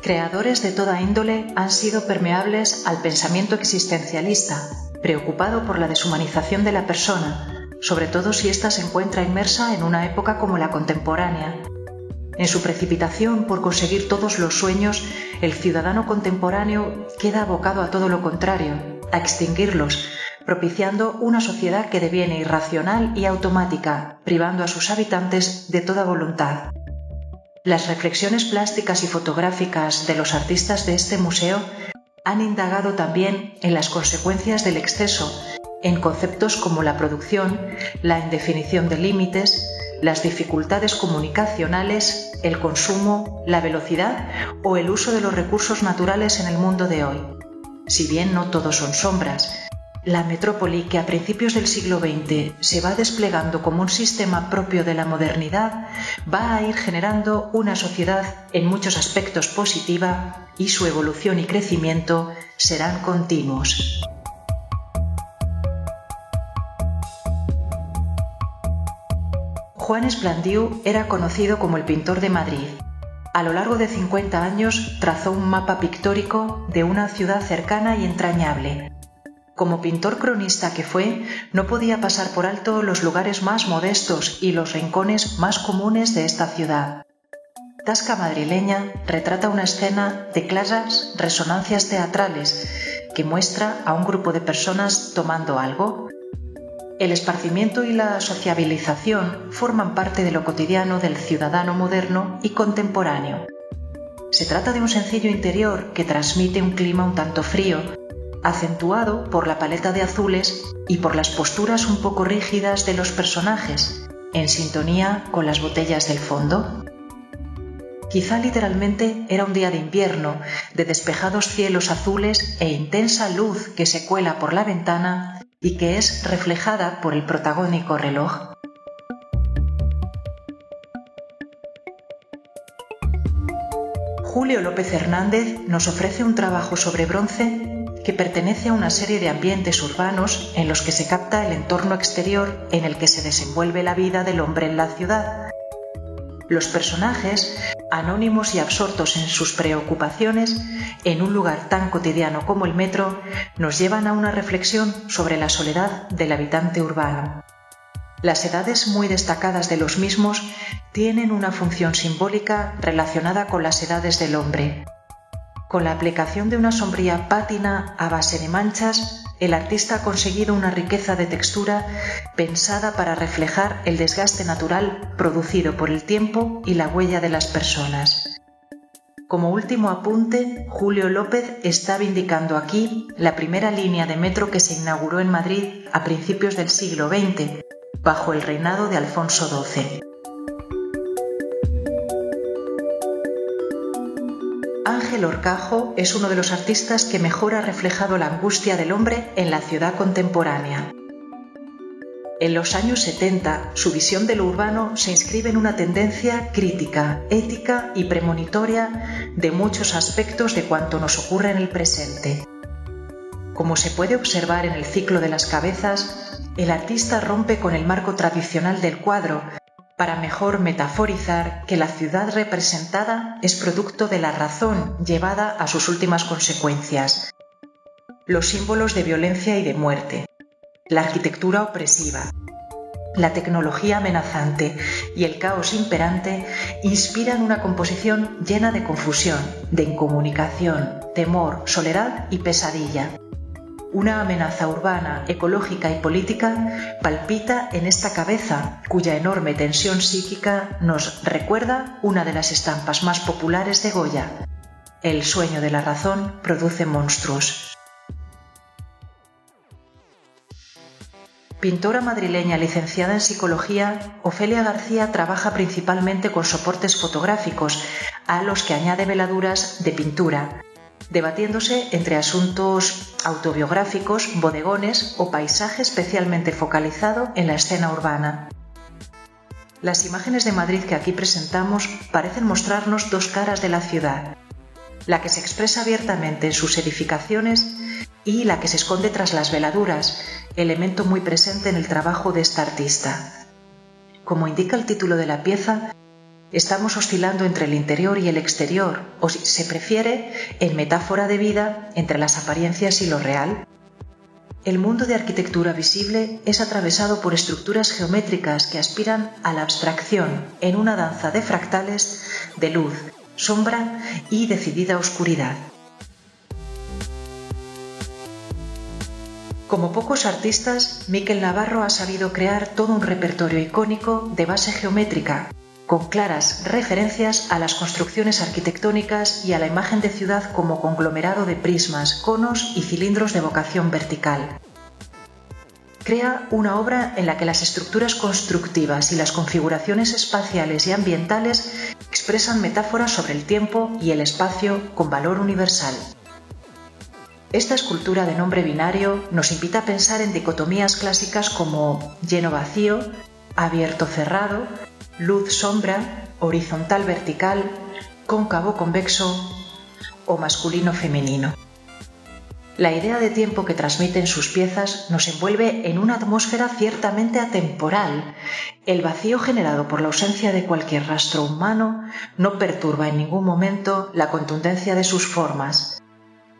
Creadores de toda índole han sido permeables al pensamiento existencialista, preocupado por la deshumanización de la persona, sobre todo si ésta se encuentra inmersa en una época como la contemporánea. En su precipitación por conseguir todos los sueños, el ciudadano contemporáneo queda abocado a todo lo contrario, a extinguirlos, propiciando una sociedad que deviene irracional y automática, privando a sus habitantes de toda voluntad. Las reflexiones plásticas y fotográficas de los artistas de este museo han indagado también en las consecuencias del exceso, en conceptos como la producción, la indefinición de límites, las dificultades comunicacionales, el consumo, la velocidad o el uso de los recursos naturales en el mundo de hoy. Si bien no todos son sombras, la metrópoli que a principios del siglo XX se va desplegando como un sistema propio de la modernidad va a ir generando una sociedad en muchos aspectos positiva y su evolución y crecimiento serán continuos. Juan Esplandiu era conocido como el pintor de Madrid. A lo largo de 50 años trazó un mapa pictórico de una ciudad cercana y entrañable. Como pintor cronista que fue, no podía pasar por alto los lugares más modestos y los rincones más comunes de esta ciudad. Tasca madrileña retrata una escena de claras resonancias teatrales que muestra a un grupo de personas tomando algo. El esparcimiento y la sociabilización forman parte de lo cotidiano del ciudadano moderno y contemporáneo. Se trata de un sencillo interior que transmite un clima un tanto frío, acentuado por la paleta de azules y por las posturas un poco rígidas de los personajes, en sintonía con las botellas del fondo. Quizá literalmente era un día de invierno, de despejados cielos azules e intensa luz que se cuela por la ventana y que es reflejada por el protagónico reloj. Julio López Hernández nos ofrece un trabajo sobre bronce que pertenece a una serie de ambientes urbanos en los que se capta el entorno exterior en el que se desenvuelve la vida del hombre en la ciudad. Los personajes, anónimos y absortos en sus preocupaciones, en un lugar tan cotidiano como el metro, nos llevan a una reflexión sobre la soledad del habitante urbano. Las edades muy destacadas de los mismos tienen una función simbólica relacionada con las edades del hombre. Con la aplicación de una sombría pátina a base de manchas, el artista ha conseguido una riqueza de textura pensada para reflejar el desgaste natural producido por el tiempo y la huella de las personas. Como último apunte, Julio López está vindicando aquí la primera línea de metro que se inauguró en Madrid a principios del siglo XX, bajo el reinado de Alfonso XII. Ángel Horcajo es uno de los artistas que mejor ha reflejado la angustia del hombre en la ciudad contemporánea. En los años 70, su visión de lo urbano se inscribe en una tendencia crítica, ética y premonitoria de muchos aspectos de cuanto nos ocurre en el presente. Como se puede observar en el ciclo de las cabezas, el artista rompe con el marco tradicional del cuadro, para mejor metaforizar que la ciudad representada es producto de la razón llevada a sus últimas consecuencias. Los símbolos de violencia y de muerte, la arquitectura opresiva, la tecnología amenazante y el caos imperante inspiran una composición llena de confusión, de incomunicación, temor, soledad y pesadilla. Una amenaza urbana, ecológica y política palpita en esta cabeza, cuya enorme tensión psíquica nos recuerda una de las estampas más populares de Goya: el sueño de la razón produce monstruos. Pintora madrileña licenciada en psicología, Ofelia García trabaja principalmente con soportes fotográficos, a los que añade veladuras de pintura, debatiéndose entre asuntos autobiográficos, bodegones o paisaje especialmente focalizado en la escena urbana. Las imágenes de Madrid que aquí presentamos parecen mostrarnos dos caras de la ciudad, la que se expresa abiertamente en sus edificaciones y la que se esconde tras las veladuras, elemento muy presente en el trabajo de esta artista. Como indica el título de la pieza, estamos oscilando entre el interior y el exterior, o si se prefiere, en metáfora de vida entre las apariencias y lo real. El mundo de arquitectura visible es atravesado por estructuras geométricas que aspiran a la abstracción en una danza de fractales de luz, sombra y decidida oscuridad. Como pocos artistas, Miquel Navarro ha sabido crear todo un repertorio icónico de base geométrica, con claras referencias a las construcciones arquitectónicas y a la imagen de ciudad como conglomerado de prismas, conos y cilindros de vocación vertical. Crea una obra en la que las estructuras constructivas y las configuraciones espaciales y ambientales expresan metáforas sobre el tiempo y el espacio con valor universal. Esta escultura de nombre binario nos invita a pensar en dicotomías clásicas como lleno-vacío, abierto-cerrado, luz-sombra, horizontal-vertical, cóncavo-convexo o masculino-femenino. La idea de tiempo que transmiten sus piezas nos envuelve en una atmósfera ciertamente atemporal. El vacío generado por la ausencia de cualquier rastro humano no perturba en ningún momento la contundencia de sus formas.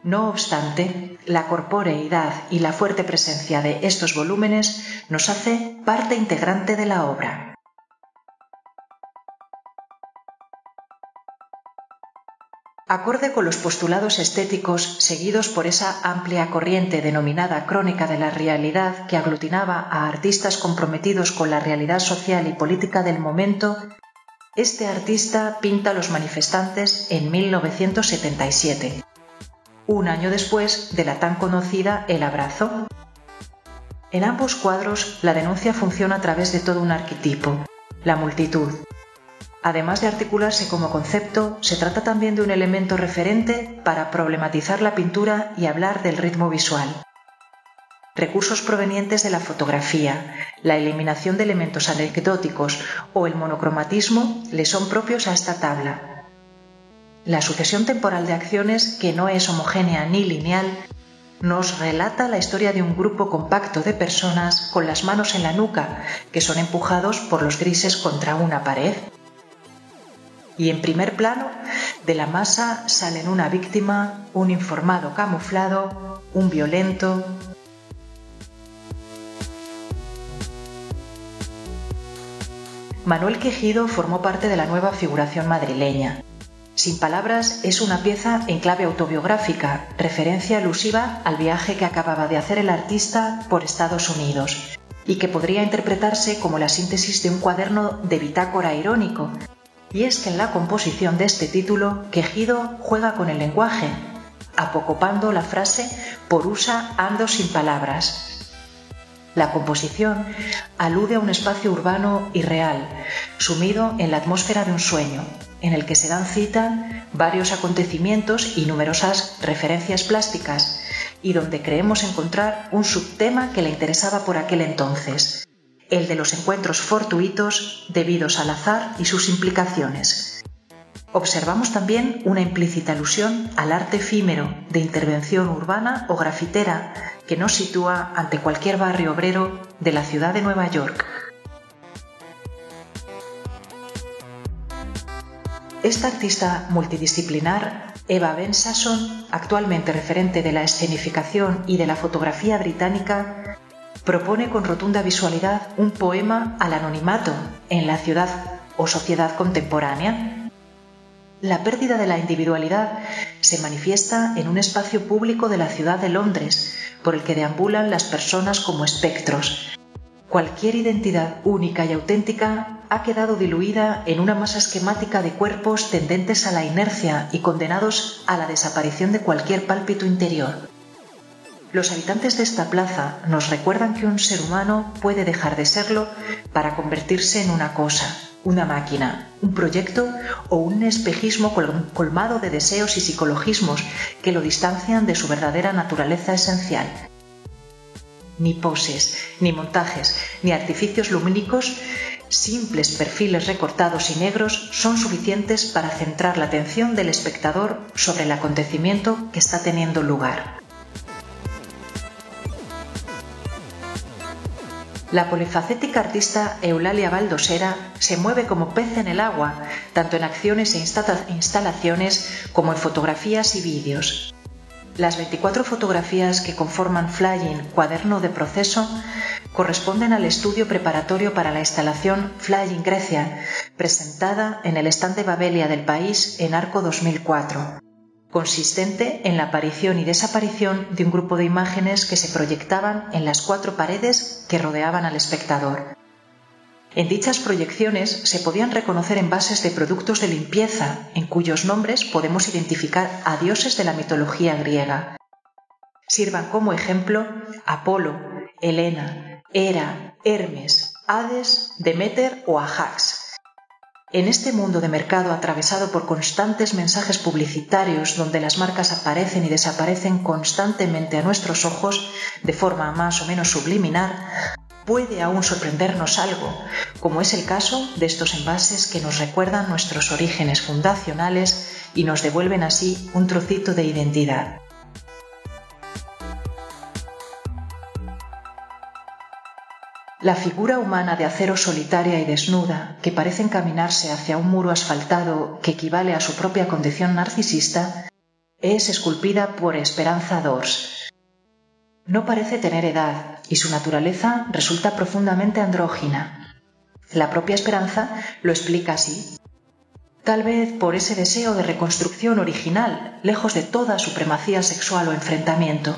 No obstante, la corporeidad y la fuerte presencia de estos volúmenes nos hace parte integrante de la obra. Acorde con los postulados estéticos seguidos por esa amplia corriente denominada crónica de la realidad que aglutinaba a artistas comprometidos con la realidad social y política del momento, este artista pinta a los manifestantes en 1977, un año después de la tan conocida El Abrazo. En ambos cuadros, la denuncia funciona a través de todo un arquetipo, la multitud. Además de articularse como concepto, se trata también de un elemento referente para problematizar la pintura y hablar del ritmo visual. Recursos provenientes de la fotografía, la eliminación de elementos anecdóticos o el monocromatismo le son propios a esta tabla. La sucesión temporal de acciones, que no es homogénea ni lineal, nos relata la historia de un grupo compacto de personas con las manos en la nuca, que son empujados por los grises contra una pared. Y en primer plano, de la masa salen una víctima, un informado camuflado, un violento. Manuel Quejido formó parte de la nueva figuración madrileña. Sin palabras es una pieza en clave autobiográfica, referencia alusiva al viaje que acababa de hacer el artista por Estados Unidos, y que podría interpretarse como la síntesis de un cuaderno de bitácora irónico. Y es que en la composición de este título, Quejido juega con el lenguaje, apocopando la frase por usa ando sin palabras. La composición alude a un espacio urbano irreal, sumido en la atmósfera de un sueño, en el que se dan cita varios acontecimientos y numerosas referencias plásticas, y donde creemos encontrar un subtema que le interesaba por aquel entonces, el de los encuentros fortuitos debidos al azar y sus implicaciones. Observamos también una implícita alusión al arte efímero de intervención urbana o grafitera que nos sitúa ante cualquier barrio obrero de la ciudad de Nueva York. Esta artista multidisciplinar, Eva Bensason, actualmente referente de la escenificación y de la fotografía británica, propone con rotunda visualidad un poema al anonimato en la ciudad o sociedad contemporánea. La pérdida de la individualidad se manifiesta en un espacio público de la ciudad de Londres, por el que deambulan las personas como espectros. Cualquier identidad única y auténtica ha quedado diluida en una masa esquemática de cuerpos tendentes a la inercia y condenados a la desaparición de cualquier pálpito interior. Los habitantes de esta plaza nos recuerdan que un ser humano puede dejar de serlo para convertirse en una cosa, una máquina, un proyecto o un espejismo colmado de deseos y psicologismos que lo distancian de su verdadera naturaleza esencial. Ni poses, ni montajes, ni artificios lumínicos, simples perfiles recortados y negros son suficientes para centrar la atención del espectador sobre el acontecimiento que está teniendo lugar. La polifacética artista Eulalia Baldosera se mueve como pez en el agua, tanto en acciones e instalaciones como en fotografías y vídeos. Las 24 fotografías que conforman Flying, cuaderno de proceso, corresponden al estudio preparatorio para la instalación Flying Grecia, presentada en el stand de Babelia del País en Arco 2004. Consistente en la aparición y desaparición de un grupo de imágenes que se proyectaban en las 4 paredes que rodeaban al espectador. En dichas proyecciones se podían reconocer envases de productos de limpieza, en cuyos nombres podemos identificar a dioses de la mitología griega. Sirvan como ejemplo Apolo, Helena, Hera, Hermes, Hades, Deméter o Ajax. En este mundo de mercado atravesado por constantes mensajes publicitarios donde las marcas aparecen y desaparecen constantemente a nuestros ojos de forma más o menos subliminar, puede aún sorprendernos algo, como es el caso de estos envases que nos recuerdan nuestros orígenes fundacionales y nos devuelven así un trocito de identidad. La figura humana de acero solitaria y desnuda, que parece encaminarse hacia un muro asfaltado que equivale a su propia condición narcisista, es esculpida por Esperanza Dors. No parece tener edad y su naturaleza resulta profundamente andrógina. La propia Esperanza lo explica así. Tal vez por ese deseo de reconstrucción original, lejos de toda supremacía sexual o enfrentamiento.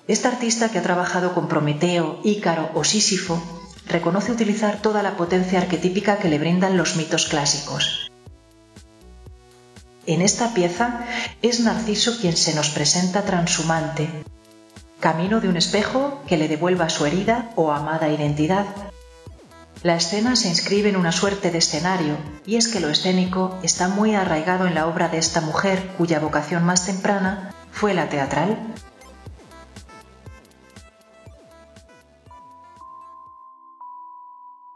Esta artista, que ha trabajado con Prometeo, Ícaro o Sísifo, reconoce utilizar toda la potencia arquetípica que le brindan los mitos clásicos. En esta pieza es Narciso quien se nos presenta transhumante, camino de un espejo que le devuelva su herida o amada identidad. La escena se inscribe en una suerte de escenario, y es que lo escénico está muy arraigado en la obra de esta mujer cuya vocación más temprana fue la teatral.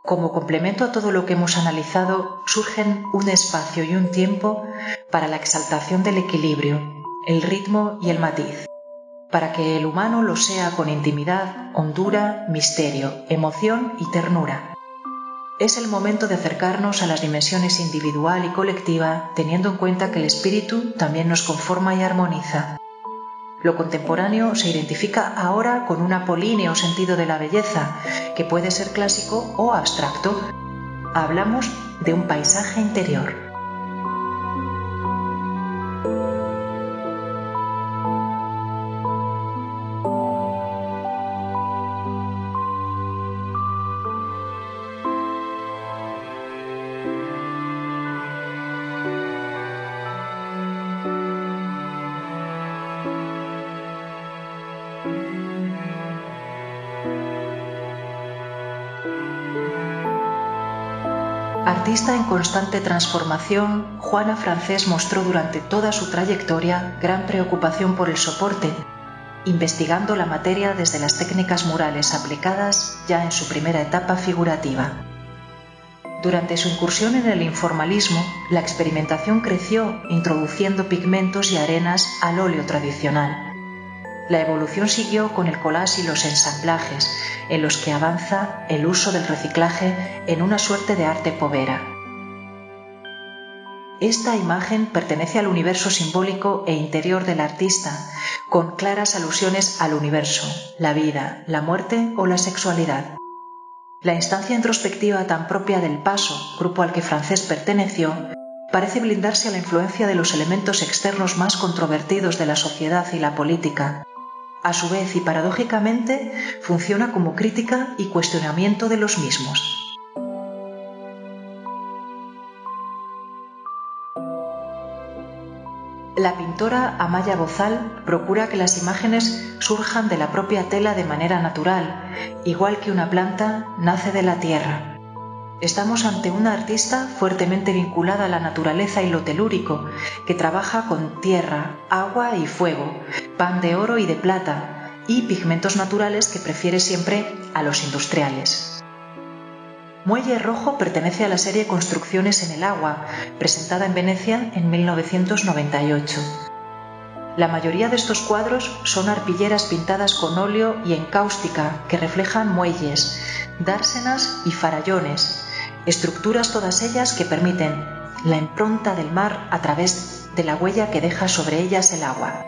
Como complemento a todo lo que hemos analizado, surgen un espacio y un tiempo para la exaltación del equilibrio, el ritmo y el matiz, para que el humano lo sea con intimidad, hondura, misterio, emoción y ternura. Es el momento de acercarnos a las dimensiones individual y colectiva, teniendo en cuenta que el espíritu también nos conforma y armoniza. Lo contemporáneo se identifica ahora con un apolíneo sentido de la belleza, que puede ser clásico o abstracto. Hablamos de un paisaje interior. Artista en constante transformación, Juana Francés mostró durante toda su trayectoria gran preocupación por el soporte, investigando la materia desde las técnicas murales aplicadas ya en su primera etapa figurativa. Durante su incursión en el informalismo, la experimentación creció introduciendo pigmentos y arenas al óleo tradicional. La evolución siguió con el collage y los ensamblajes, en los que avanza el uso del reciclaje en una suerte de arte povera. Esta imagen pertenece al universo simbólico e interior del artista, con claras alusiones al universo, la vida, la muerte o la sexualidad. La instancia introspectiva tan propia del Paso, grupo al que Francés perteneció, parece blindarse a la influencia de los elementos externos más controvertidos de la sociedad y la política. A su vez y paradójicamente, funciona como crítica y cuestionamiento de los mismos. La pintora Amaya Bozal procura que las imágenes surjan de la propia tela de manera natural, igual que una planta nace de la tierra. Estamos ante una artista fuertemente vinculada a la naturaleza y lo telúrico, que trabaja con tierra, agua y fuego, pan de oro y de plata, y pigmentos naturales que prefiere siempre a los industriales. Muelle Rojo pertenece a la serie Construcciones en el agua, presentada en Venecia en 1998. La mayoría de estos cuadros son arpilleras pintadas con óleo y en cáustica que reflejan muelles, dársenas y farallones, estructuras todas ellas que permiten la impronta del mar a través de la huella que deja sobre ellas el agua.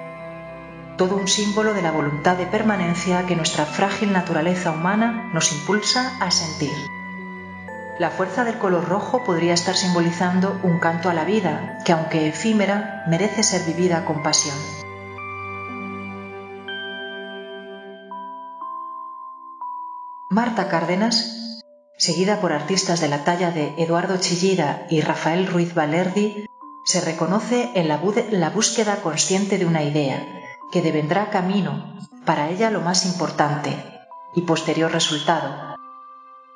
Todo un símbolo de la voluntad de permanencia que nuestra frágil naturaleza humana nos impulsa a sentir. La fuerza del color rojo podría estar simbolizando un canto a la vida, que aunque efímera, merece ser vivida con pasión. Marta Cárdenas, seguida por artistas de la talla de Eduardo Chillida y Rafael Ruiz Valerdi, se reconoce en la búsqueda consciente de una idea, que devendrá camino, para ella lo más importante, y posterior resultado,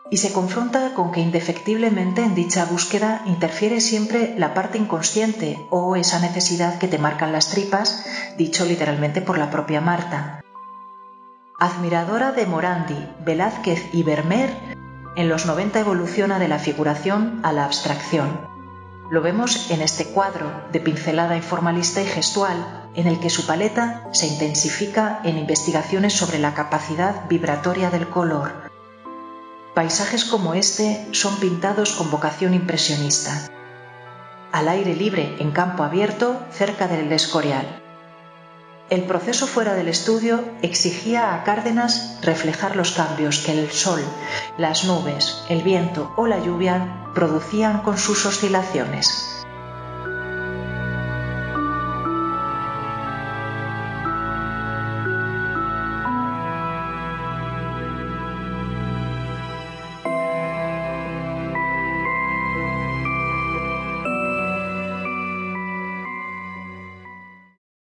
y se confronta con que indefectiblemente en dicha búsqueda interfiere siempre la parte inconsciente o esa necesidad que te marcan las tripas, dicho literalmente por la propia Marta. Admiradora de Morandi, Velázquez y Vermeer, en los 90 evoluciona de la figuración a la abstracción. Lo vemos en este cuadro de pincelada informalista y gestual, en el que su paleta se intensifica en investigaciones sobre la capacidad vibratoria del color. Paisajes como este son pintados con vocación impresionista. Al aire libre, en campo abierto, cerca del Escorial. El proceso fuera del estudio exigía a Cárdenas reflejar los cambios que el sol, las nubes, el viento o la lluvia producían con sus oscilaciones.